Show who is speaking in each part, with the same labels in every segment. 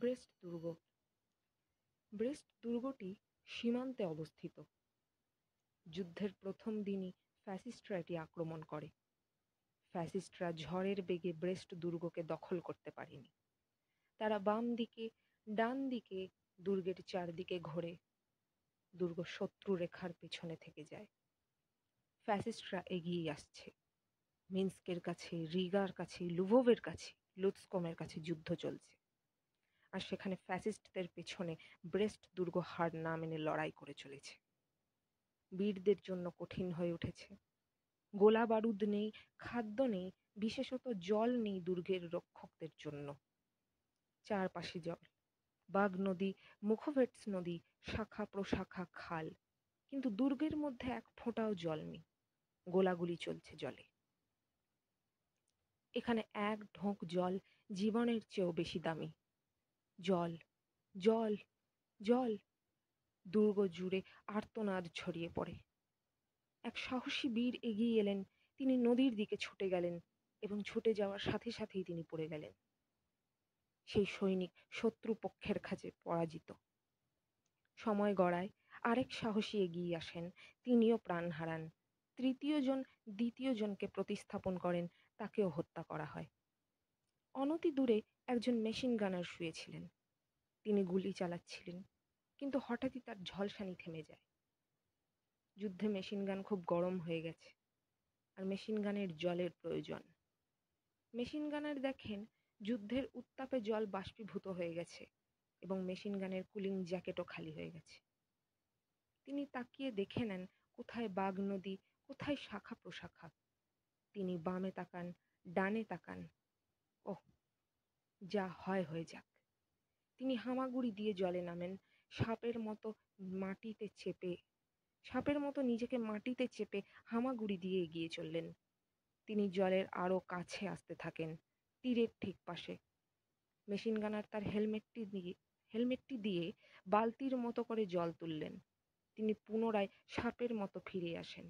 Speaker 1: Breast দুর্গ। Breast দুর্গটি সীমান্তে অবস্থিত। যুদ্ধের প্রথম দিনই ফ্যাসিস্টরা এটি আক্রমণ করে। ফ্যাসিস্টরা ঝড়ের বেগে ব্রেস্ট দুর্গকে দখল করতে পারেনি। তারা বাম দিকে, ডান দিকে, দুর্গের চারদিকে ঘোরে। দুর্গ শত্রু রেখার পেছনে থেকে যায়। ফ্যাসিস্টরা এগিয়ে আসছে। মিন্স্কের কাছে, রিগার কাছে, লুভোভের কাছে, লুৎস্কমের কাছে যুদ্ধ চলছে। আর সেখানে ফ্যাসিস্টদের পেছনে ব্রেস্ট দুর্গ হার না মেনে লড়াই করে চলেছে। বীরদের জন্য কঠিন হয়ে উঠেছে। গোলা বারুদ নেই, খাদ্য নেই, বিশেষত জল নেই দুর্গের রক্ষকদের জন্য। চারপাশে জল, বাঘ নদী, মুখোভেটস নদী, শাখা প্রশাখা খাল, কিন্তু দুর্গের মধ্যে এক ফোঁটাও জল নেই। গোলাগুলি চলছে জলে। এখানে এক ঢোক জল জীবনের চেয়েও বেশি দামি। জল, জল, জল। দুর্গ জুড়ে আর্তনাদ ছড়িয়ে পড়ে। এক সাহসী বীর এগিয়ে এলেন। তিনি নদীর দিকে ছুটে গেলেন এবং ছুটে যাওয়ার সাথে সাথেই তিনি পড়ে গেলেন। সেই সৈনিক শত্রু পক্ষের কাছে পরাজিত। সময় গড়ায় আরেক সাহসী এগিয়ে আসেন, তিনিও প্রাণ হারান। তৃতীয় জন দ্বিতীয় জনকে প্রতিস্থাপন করেন, তাকেও হত্যা করা হয়। অনতি দূরে একজন মেশিন গানার শুয়েছিলেন। তিনি গুলি চালাচ্ছিলেন, কিন্তু হঠাৎই তার ঝলসানি থেমে যায়। যুদ্ধে মেশিন গান খুব গরম হয়ে গেছে, আর মেশিন গানের জলের প্রয়োজন। মেশিন গানার দেখেন যুদ্ধের উত্তাপে জল বাষ্পীভূত হয়ে গেছে এবং মেশিন গানের কুলিং জ্যাকেটও খালি হয়ে গেছে। তিনি তাকিয়ে দেখে নেন কোথায় বাঘ নদী, কোথায় শাখা প্রশাখা। তিনি বামে তাকান, ডানে তাকান। ওহ, যা হয় হয়ে যাক। তিনি হামাগুড়ি দিয়ে জলে নামেন, সাপের মতো নিজেকে মাটিতে চেপে হামাগুড়ি দিয়ে এগিয়ে চললেন। তিনি জলের আরো কাছে আসতে থাকেন, তীরের ঠিক পাশে। মেশিন গানার তার হেলমেটটি দিয়ে বালতির মতো করে জল তুললেন। তিনি পুনরায় সাপের মতো ফিরে আসেন।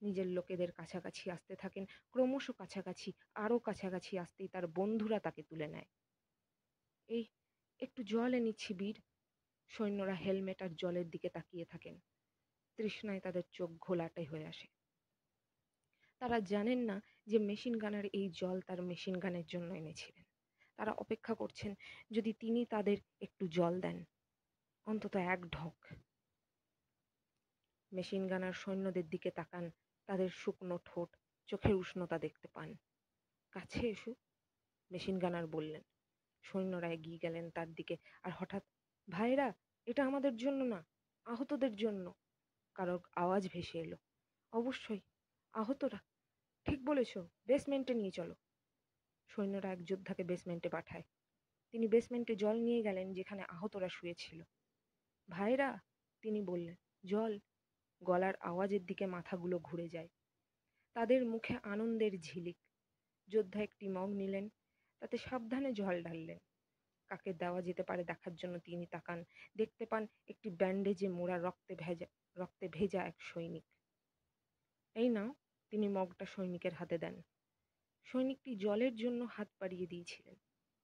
Speaker 1: নিজের লোকেদের কাছাকাছি আসতে থাকেন, ক্রমশ কাছাকাছি, আরো কাছাকাছি আসতেই তার বন্ধুরা তাকে তুলে নেয়। এই, একটু জল এনেছি বীর। সৈন্যরা হেলমেট আর জলের দিকে তাকিয়ে থাকেন। তৃষ্ণায় তাদের চোখ ঘোলাটে হয়ে আসে। তারা জানেন না যে মেশিন গানার এই জল তার মেশিন গানের জন্য এনেছিলেন। তারা অপেক্ষা করছেন যদি তিনি তাদের একটু জল দেন, অন্তত এক ঢোক। মেশিন গানার সৈন্যদের দিকে তাকান, তাদের শুকনো ঠোঁট, চোখের উষ্ণতা দেখতে পান। কাছে এসো, মেশিন গানার বললেন। সৈন্যরা এগিয়ে গেলেন তার দিকে, আর হঠাৎ, ভাইরা, এটা আমাদের জন্য না, আহতদের জন্য। কারোর আওয়াজ ভেসে এলো, অবশ্যই আহতরা। ঠিক বলেছ, বেসমেন্টে নিয়ে চলো। সৈন্যরা এক যোদ্ধাকে বেসমেন্টে পাঠায়। তিনি বেসমেন্টে জল নিয়ে গেলেন যেখানে আহতরা শুয়েছিল। ভাইরা, তিনি বললেন, জল। গলার আওয়াজের দিকে মাথাগুলো ঘুরে যায়। তাদের মুখে আনন্দের ঝিলিক। যোদ্ধা একটি মগ নিলেন, তাতে সাবধানে জল ঢাললেন। কাকে দেওয়া যেতে পারে দেখার জন্য তিনি তাকান। দেখতে পান একটি ব্যান্ডেজে মোড়া রক্তে ভেজা এক সৈনিক। এই নাও, তিনি মগটা সৈনিকের হাতে দেন। সৈনিকটি জলের জন্য হাত বাড়িয়ে দিয়েছিলেন।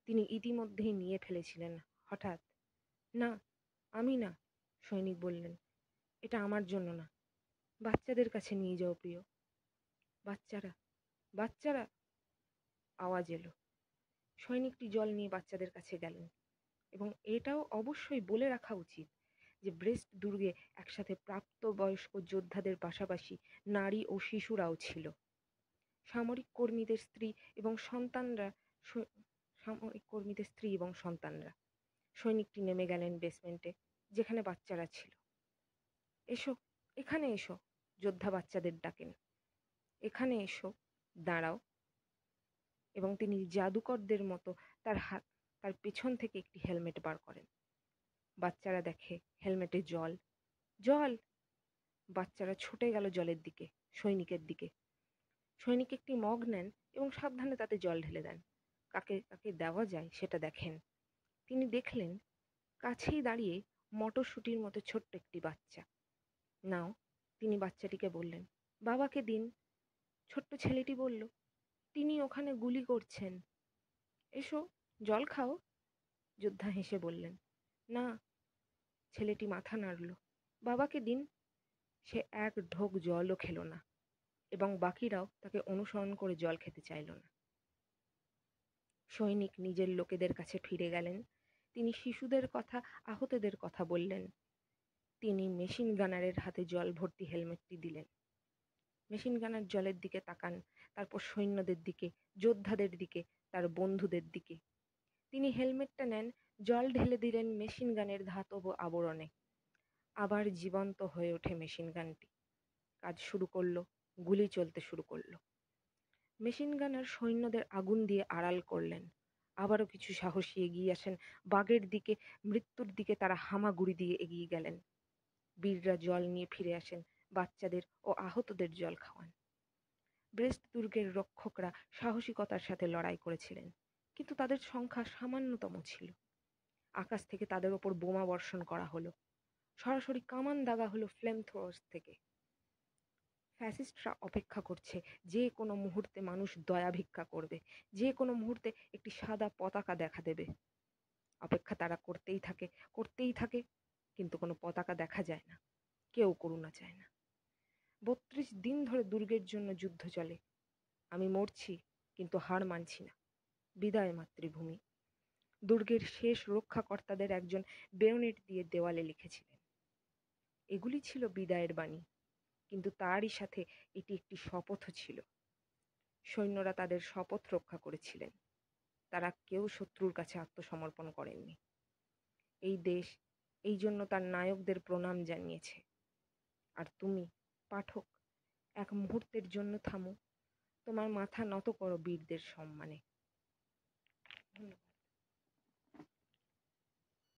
Speaker 1: তিনি ইতিমধ্যেই নিয়ে ফেলেছিলেন। হঠাৎ, না, আমি না, সৈনিক বললেন, এটা আমার জন্য না, বাচ্চাদের কাছে নিয়ে যাও প্রিয়। বাচ্চারা, বাচ্চারা, আওয়াজ এলো। সৈনিকটি জল নিয়ে বাচ্চাদের কাছে গেলেন। এবং এটাও অবশ্যই বলে রাখা উচিত যে ব্রেস্ট দুর্গে একসাথে প্রাপ্তবয়স্ক যোদ্ধাদের পাশাপাশি নারী ও শিশুরাও ছিল। সামরিক কর্মীদের স্ত্রী এবং সন্তানরা। সৈনিকটি নেমে গেলেন বেসমেন্টে, যেখানে বাচ্চারা ছিল। এসো, এখানে এসো, যোদ্ধা বাচ্চাদের ডাকেন। এখানে এসো, দাঁড়াও। এবং তিনি জাদুকরদের মতো তার পেছন থেকে একটি হেলমেট বার করেন। বাচ্চারা দেখে হেলমেটে জল, জল। বাচ্চারা ছুটে গেল জলের দিকে, সৈনিকের দিকে। সৈনিক একটি মগ নেন এবং সাবধানে তাতে জল ঢেলে দেন। কাকে কাকে দেওয়া যায় সেটা দেখেন। তিনি দেখলেন কাছেই দাঁড়িয়ে মটরশুঁটির মতো ছোট্ট একটি বাচ্চা। নাও, তিনি বাচ্চাটিকে বললেন, বাবাকে দিন। ছোট্ট ছেলেটি বলল, তিনি ওখানে গুলি করছেন। এসো, জল খাও। যোদ্ধা হেসে বললেন, না। ছেলেটি মাথা নাড়ল। বাবাকে দিন। সে এক ঢোক জলও খেল না এবং বাকিরাও তাকে অনুসরণ করে জল খেতে চাইল না। সৈনিক নিজের লোকেদের কাছে ফিরে গেলেন। তিনি শিশুদের কথা, আহতদের কথা বললেন। তিনি মেশিন গানারের হাতে জল ভর্তি হেলমেটটি দিলেন। মেশিন গানার জলের দিকে তাকান, তারপর সৈন্যদের দিকে, যোদ্ধাদের দিকে, তার বন্ধুদের দিকে। তিনি হেলমেটটা নেন, জল ঢেলে দিলেন মেশিন গানের ধাতব আবরণে। আবার জীবন্ত হয়ে ওঠে মেশিন গানটি। কাজ শুরু করলো, গুলি চলতে শুরু করলো। মেশিন গানার সৈন্যদের আগুন দিয়ে আড়াল করলেন। আবারও কিছু সাহসী এগিয়ে আসেন। বাগের দিকে, মৃত্যুর দিকে তারা হামাগুড়ি দিয়ে এগিয়ে গেলেন। বীররা জল নিয়ে ফিরে আসেন, বাচ্চাদের ও আহতদের জল খাওয়ান। ব্রেস্ট দুর্গের রক্ষকরা সাহসিকতার সাথে লড়াই করেছিলেন, কিন্তু তাদের সংখ্যা সামান্যতম ছিল। আকাশ থেকে তাদের ওপর বোমা বর্ষণ করা হলো, সরাসরি কামান দাগা হলো ফ্লেম থ্রোয়ার্স থেকে। ফ্যাসিস্টরা অপেক্ষা করছে, যে কোনো মুহূর্তে মানুষ দয়া ভিক্ষা করবে, যে কোনো মুহূর্তে একটি সাদা পতাকা দেখা দেবে। অপেক্ষা তারা করতেই থাকে, কিন্তু কোনো পতাকা দেখা যায় না, কেউ করুণা চায় না। ৩২ দিন ধরে দুর্গের জন্য যুদ্ধ চলে। আমি মরছি, কিন্তু হার মানছি না। বিদায় মাতৃভূমি। দুর্গের শেষ রক্ষাকর্তাদের একজন বেয়োনেট দিয়ে দেওয়ালে লিখেছিলেন। এগুলি ছিল বিদায়ের বাণী, কিন্তু তারই সাথে এটি একটি শপথও ছিল। সৈন্যরা তাদের শপথ রক্ষা করেছিলেন। তারা কেউ শত্রুর কাছে আত্মসমর্পণ করেননি। এই দেশ এই জন্য তার নায়কদের প্রণাম জানিয়েছে। আর তুমি, পাঠক, এক মুহূর্তের জন্য থামো, তোমার মাথা নত করো বীরদের সম্মানে। ধন্যবাদ।